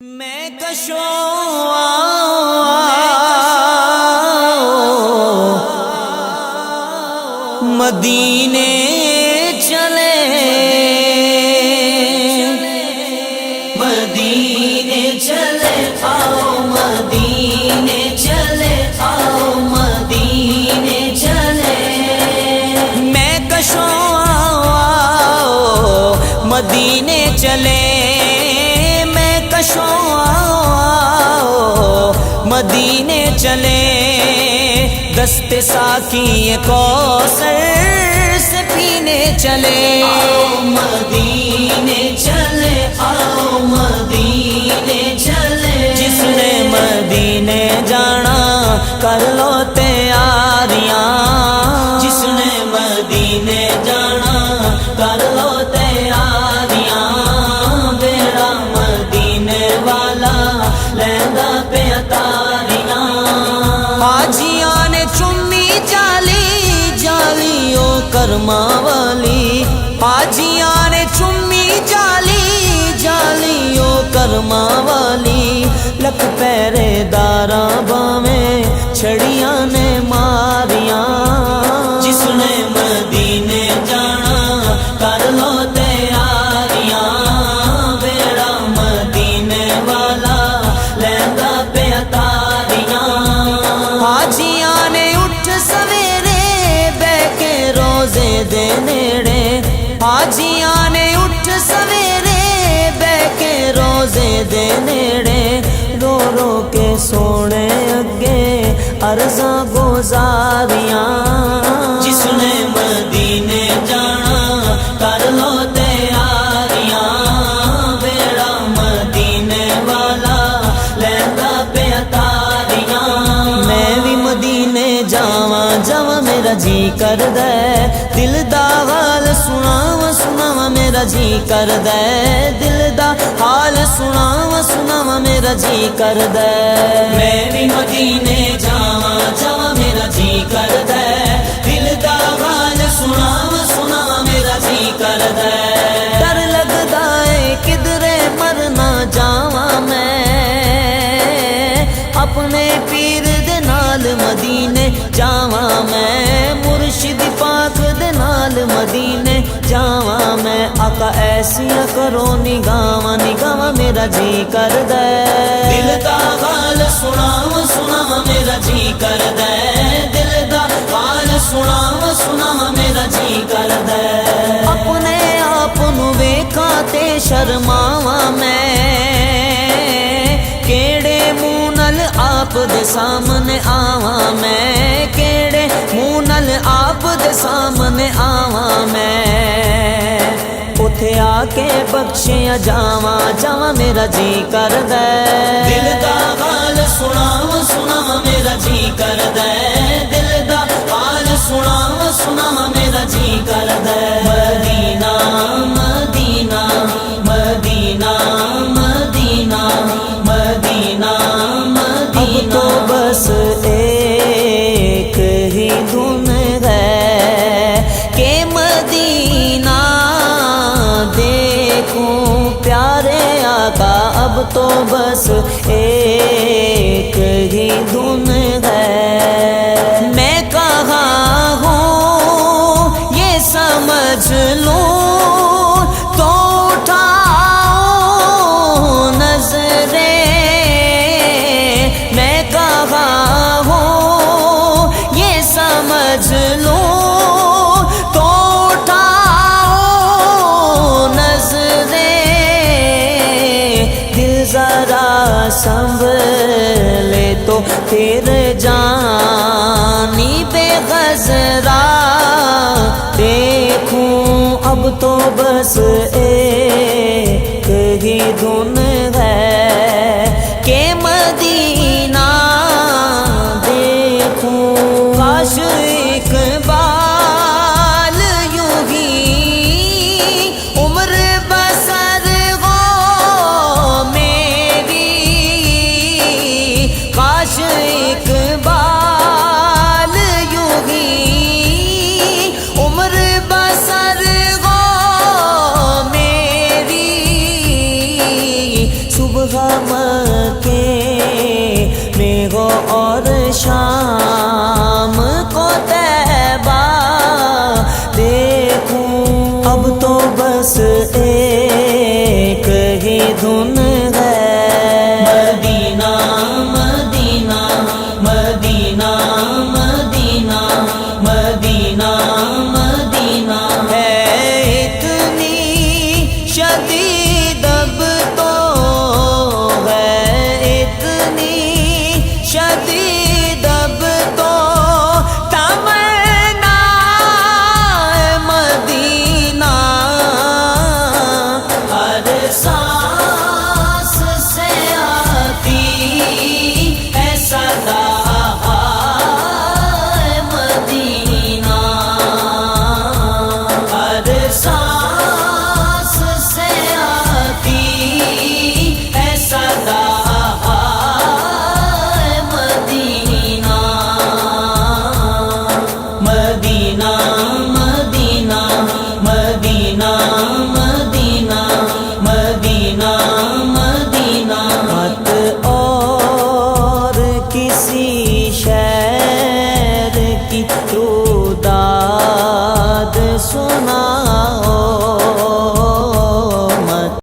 میں کشوں مدینے چلے مدینے چلے آؤ مدینے چلے آؤ مدینے چلے میں کشوں مدینے چلے مدینے چلے دست ساقی کوثر سے پینے چلے آؤ مدینے چلے آؤ مدینے چلے جس نے مدینے جانا کر لو تیاریاں جس نے مدینے جانا کر لو تیاریاں میرا مدینے والا لہنگا پہ اتاریاں حاجیاں نے چمی جالی جالیوں کرما والی حاجیاں نے چمی جالی جالیوں کرما والی لکھ پہرے داراں باویں چھڑیاں نے ماریاں جس نے مدینے جانا کر لو تیاریاں میرا مدینے والا لہنگا پہ اتاریاں حاجیاں نے اٹھ سویرے بہ کے روزے دے نیڑے حاجیاں نے اٹھ سویرے بہ کے روزے دے نیڑے رو رو کے سونے اگے عرضاں گزاریاں جس نے مدینے جانا کر لو تیاریاں میرا مدینے والا لہنگا پہ اتاریاں میں بھی مدینے جاواں جاواں میرا جی کردا ہے دل دا حال سناواں سناواں میرا جی کردا ہے دل دا حال سناواں سناواں میرا جی کردا ہے میں بھی مدینے جاواں جاواں میرا جی کردا ہے دل دا حال سناواں سناواں میرا جی کردا ہے ڈر لگدا ہے کدھرے مر نہ جاواں میں اپنے پیر دے نال مدینے جاواں میں مرشد پاک دے نال مدینے جاواں میں آقا ایسیاں کرو نگاواں نگاواں میرا جی کردا ہے دل دا حال سناواں سناواں میرا جی کردا ہے دل دا حال سناواں سناواں میرا جی کردا ہے اپنے آپ نو ویکھاں تے شرماواں میں کیڑے منہ نال آپ دے سامنے آواں میں کیڑے منہ نال آپ دے سامنے آواں میں اوتھے آ کے بخشیاں جاواں جاواں میرا جی کردا ہے دل دا حال سناواں سناواں میرا جی کردا ہے دل دا حال سناواں سناواں میرا جی کردا ہے مدینہ مدینہ مدینہ مدینہ مدینہ مدینہ تو بس ایک ہی دھن ہے کہ مدینہ دیکھوں پیارے آقا اب تو بس ایک ہی دھن ہے میں کہاں ہوں یہ سمجھ لوں تو اٹھاؤ نظریں میں کہاں ہوں یہ سمجھ لوں تو اٹھاؤ نظریں دل ذرا سنبھلے تو پھر جانی بے غزرا دیکھوں اب تو بس ایک ہی دھن ہے کہ مدینہ دیکھوں کاش اقبال یوں ہی عمر بسر ہو میری کاش اقبال یوں ہی عمر بسر ہو میری مکے میں ہو اور شام کو طیبہ دیکھوں، اب تو بس ایک ہی دھن ہے، مدینہ مدینہ مدینہ مدینہ مدینہ مدینہ ہے اتنی شدید اب تو ہے اتنی شدید اب تو تمنا مدینہ، ہر سانس سے آتی ہے صدا مدینہ، ہر سانس سے آتی ہے صدا مدینہ، مدینہ